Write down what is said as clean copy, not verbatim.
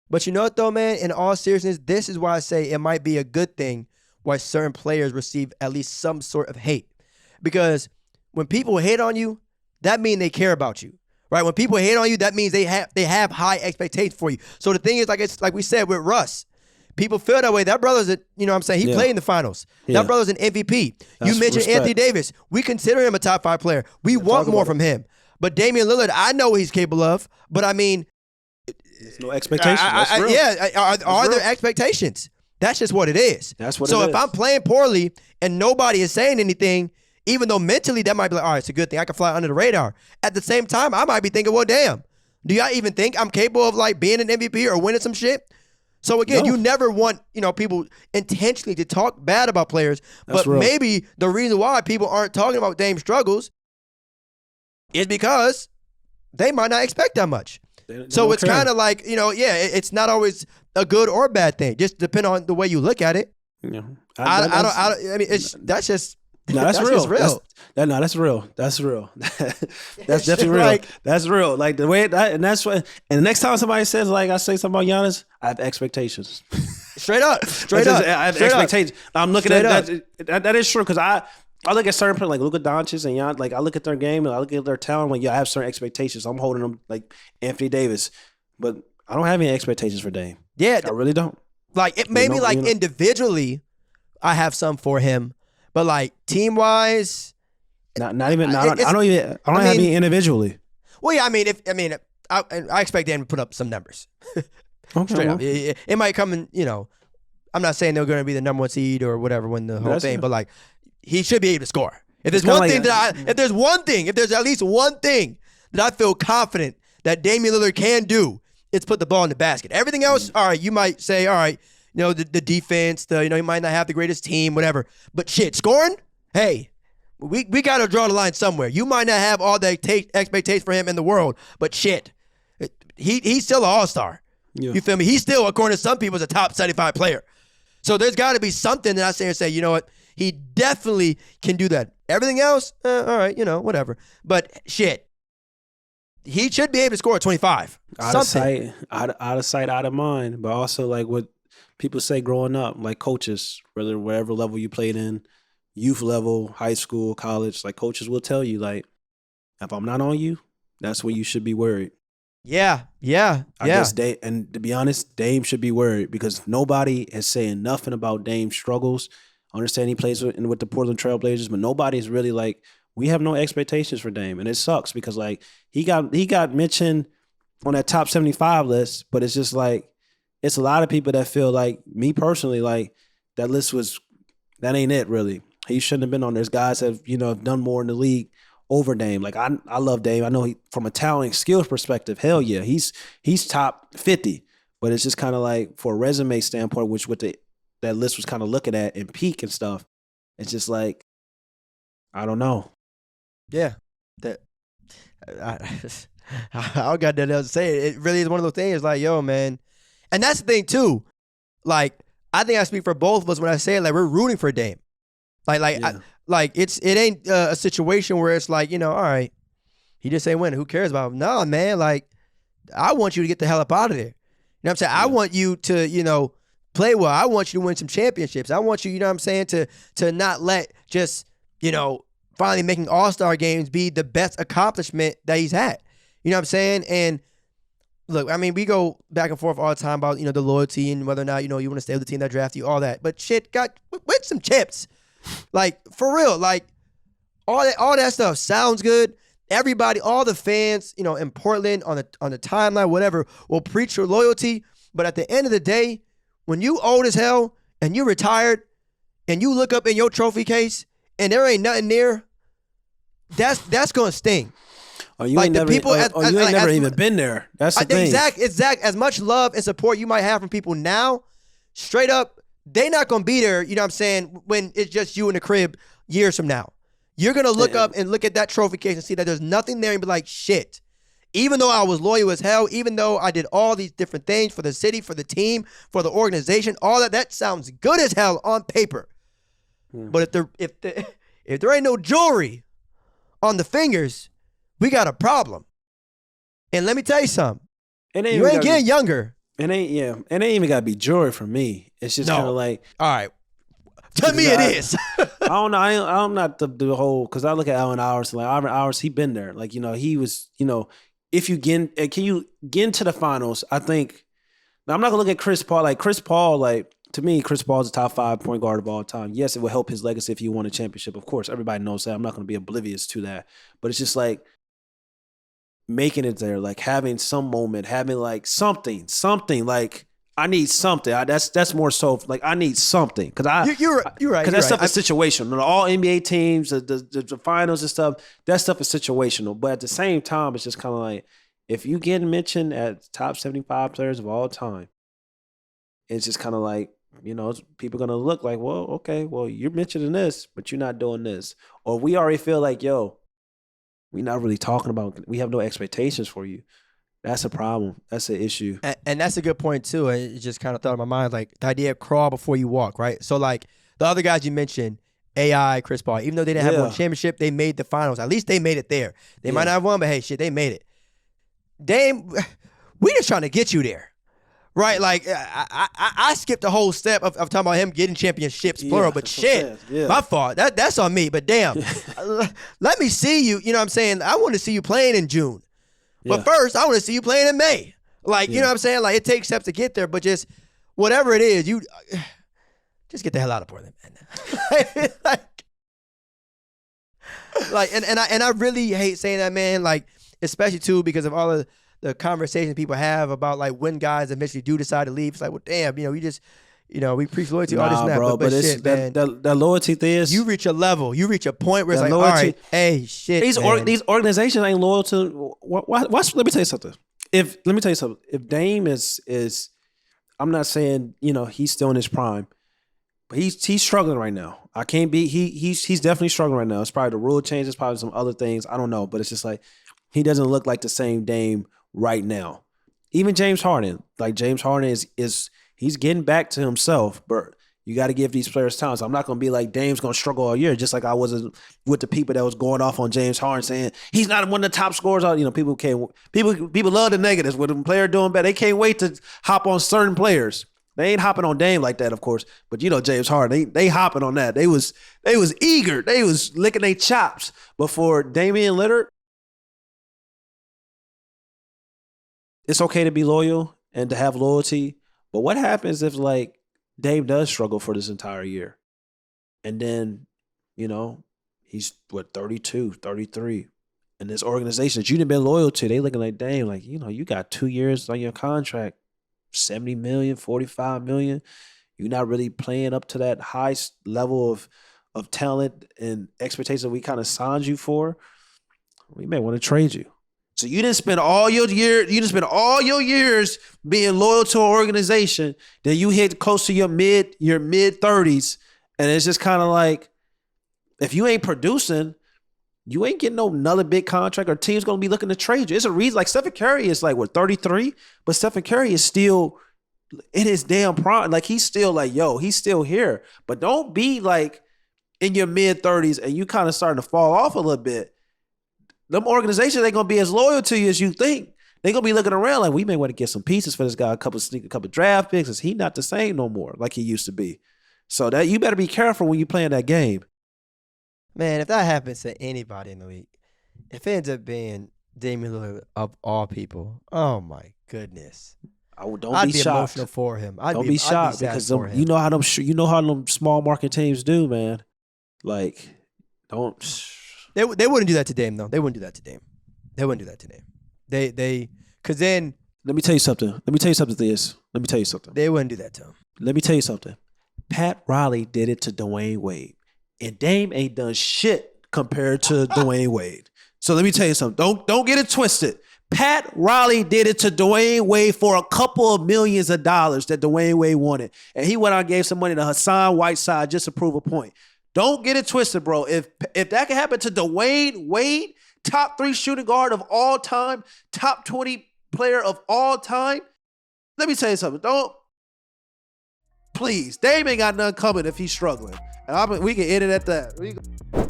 But you know what, though, man? In all seriousness, this is why I say it might be a good thing why certain players receive at least some sort of hate. Because when people hate on you, that means they care about you, right? When people hate on you, that means they have high expectations for you. So the thing is, it's like we said with Russ, people feel that way. That brother's, he played in the finals. Yeah. That brother's an MVP. That's you mentioned respect. Anthony Davis. We consider him a top 5 player. We want more from him. But Damian Lillard, I know what he's capable of. But I mean, there's no expectation. That's real. Are there expectations? That's just what it is. That's what so it is. if I'm playing poorly and nobody is saying anything, even though mentally that might be like, all right, it's a good thing. I can fly under the radar. At the same time, I might be thinking, well, damn, do y'all even think I'm capable of like being an MVP or winning some shit? So again, you never want, people intentionally to talk bad about players. But maybe the reason why people aren't talking about Dame's struggles is because they might not expect that much. So it's kind of like, it's not always a good or bad thing. Just depend on the way you look at it. Yeah. That's just No, that's real. Just real. That's real. That's real. That's definitely real. That's real. Like the way and that's what. And the next time somebody says like I say something about Giannis, I have expectations. Straight up. I have expectations. I'm looking at that. That is true because I look at certain players like Luka Doncic and Giannis. Like I look at their game and I look at their talent. Like I have certain expectations. I'm holding them like Anthony Davis, but I don't have any expectations for Dame. Yeah, I really don't. Like it maybe individually, I have some for him. But like team wise, I don't have any individually. Well, yeah, I expect them to put up some numbers. Okay, Straight up, it might come in. I'm not saying they're going to be the number 1 seed or whatever win the whole thing, but like he should be able to score. If there's one thing if there's at least one thing that I feel confident that Damian Lillard can do, it's put the ball in the basket. Everything else, all right, you might say, all right. The defense, you might not have the greatest team, whatever. But shit, scoring? Hey, we got to draw the line somewhere. You might not have all the expectations for him in the world, but shit, he's still an all-star. Yeah. You feel me? He's still, according to some people, is a top 75 player. So there's got to be something that I say and say, you know what? He definitely can do that. Everything else, all right, whatever. But shit, he should be able to score 25. Out of sight, out of mind. But also like what people say growing up, like coaches, whatever level you played in, youth level, high school, college, like coaches will tell you, like, if I'm not on you, that's when you should be worried. Yeah. I guess and to be honest, Dame should be worried because nobody is saying nothing about Dame's struggles. I understand he plays with the Portland Trail Blazers, but nobody's really like, we have no expectations for Dame. And it sucks because like he got mentioned on that top 75 list, but it's just like, it's a lot of people that feel like, me personally, like that list that ain't it really. He shouldn't have been on. There's guys that have done more in the league over Dame. Like I love Dame. I know he from a talent and skills perspective, hell yeah, he's top 50. But it's just kind of like for a resume standpoint, which that list was kind of looking at and peak and stuff. It's just like, I don't know. Yeah, I don't got that else to say. It really is one of those things. Like, yo, man. And that's the thing too. Like, I think I speak for both of us when I say it. Like, we're rooting for Dame. It ain't a situation where it's like, all right, he just ain't winning. Who cares about him? No, man. Like, I want you to get the hell up out of there. You know what I'm saying? Yeah. I want you to, play well. I want you to win some championships. I want you, you know what I'm saying, to not let just, finally making all-star games be the best accomplishment that he's had. You know what I'm saying? And look, we go back and forth all the time about, the loyalty and whether or not, you want to stay with the team that drafted you, all that. But shit, win some chips. Like, for real, like, all that stuff sounds good. Everybody, all the fans, in Portland, on the timeline, whatever, will preach your loyalty. But at the end of the day, when you old as hell and you retired and you look up in your trophy case and there ain't nothing there, that's going to sting. Oh, you ain't never even been there. That's the thing. Exact. As much love and support you might have from people now, straight up, they not going to be there, you know what I'm saying, when it's just you in the crib years from now. You're going to look up and look at that trophy case and see that there's nothing there and be like, shit. Even though I was loyal as hell, even though I did all these different things for the city, for the team, for the organization, all that sounds good as hell on paper. But if there ain't no jewelry on the fingers, we got a problem. And let me tell you something. You ain't getting younger. It ain't even gotta be joy for me. It's just kind of like, all right, to me it is. I don't know. I'm not the whole, because I look at Allen Iverson. Like Allen Iverson, he been there. Like, he was. If you can you get into the finals? I think. Now, I'm not gonna look at Chris Paul. Like Chris Paul, like to me, Chris Paul is a top 5 point guard of all time. Yes, it will help his legacy if he won a championship. Of course, everybody knows that. I'm not gonna be oblivious to that. But it's just like making it there, like having some moment, having like something like I need something. That's more so like I need something because you're right. Because that stuff is situational. All NBA teams, the finals and stuff, that stuff is situational. But at the same time, it's just kind of like if you get mentioned at top 75 players of all time, it's just kind of like people are gonna look like, well, okay, well you're mentioning this, but you're not doing this, or we already feel like, yo, we're not really talking about. We have no expectations for you. That's a problem. That's an issue. And that's a good point, too. It just kind of thought in my mind, like, the idea of crawl before you walk, right? So, like, the other guys you mentioned, AI, Chris Paul, even though they didn't have one championship, they made the finals. At least they made it there. They might not have won, but, hey, shit, they made it. Dame, we just trying to get you there, right? Like, I skipped the whole step of talking about him getting championships, plural, but shit, my fault. That's on me, but damn. Let me see you. You know what I'm saying? I want to see you playing in June. But first, I want to see you playing in May. Like, you know what I'm saying? Like, it takes steps to get there, but just whatever it is, you just get the hell out of Portland, man. and I really hate saying that, man. Like, especially too because of all of the conversations people have about like when guys eventually do decide to leave. It's like, well, damn, we just. We preach loyalty, all this and that, bro, but it's shit, man. That loyalty thing is... You reach a level. You reach a point where it's like, loyalty, all right, hey, shit, these organizations ain't loyal to... Let me tell you something. If Dame is... I'm not saying, he's still in his prime, but he's struggling right now. I can't be... He's definitely struggling right now. It's probably the rule changes, probably some other things. I don't know, but it's just like, he doesn't look like the same Dame right now. Even James Harden. Like, James Harden is he's getting back to himself, but you got to give these players time. So I'm not going to be like Dame's going to struggle all year, just like I was with the people that was going off on James Harden saying he's not one of the top scorers. People love the negatives. With a player doing bad, they can't wait to hop on certain players. They ain't hopping on Dame like that, of course. But James Harden, they hopping on that. They was eager. They was licking their chops before Damian Lillard. It's okay to be loyal and to have loyalty. But what happens if, like, Dame does struggle for this entire year? And then, he's, 32, 33. And this organization that you've been loyal to, they looking like, Dame, like, you got 2 years on your contract, $70 million, $45 million. You're not really playing up to that high level of talent and expectations that we kind of signed you for. We may want to trade you. So you didn't spend all your years being loyal to an organization. Then you hit close to your mid 30s, and it's just kind of like, if you ain't producing, you ain't getting no another big contract, or team's gonna be looking to trade you. It's a reason. Like Stephen Curry is like 33, but Stephen Curry is still in his damn prime. Like he's still like, he's still here. But don't be like in your mid 30s and you kind of starting to fall off a little bit. Them organizations ain't gonna be as loyal to you as you think. They gonna be looking around like, we may want to get some pieces for this guy, a couple draft picks. Is he not the same no more like he used to be? So that you better be careful when you playing that game. Man, if that happens to anybody in the league, if it ends up being Damian Lillard of all people, oh my goodness, I'd be shocked. Emotional for him. Don't be shocked because you know how them small market teams do, man. Like, don't. They wouldn't do that to Dame, though. They wouldn't do that to Dame. Because then... Let me tell you something. Theus. Let me tell you something. They wouldn't do that to him. Let me tell you something. Pat Riley did it to Dwayne Wade. And Dame ain't done shit compared to Dwayne Wade. So let me tell you something. Don't get it twisted. Pat Riley did it to Dwayne Wade for a couple of millions of dollars that Dwayne Wade wanted. And he went out and gave some money to Hassan Whiteside just to prove a point. Don't get it twisted, bro. If that can happen to Dwayne Wade, top 3 shooting guard of all time, top 20 player of all time, let me tell you something. Please, Dame ain't got nothing coming if he's struggling. And we can end it at that.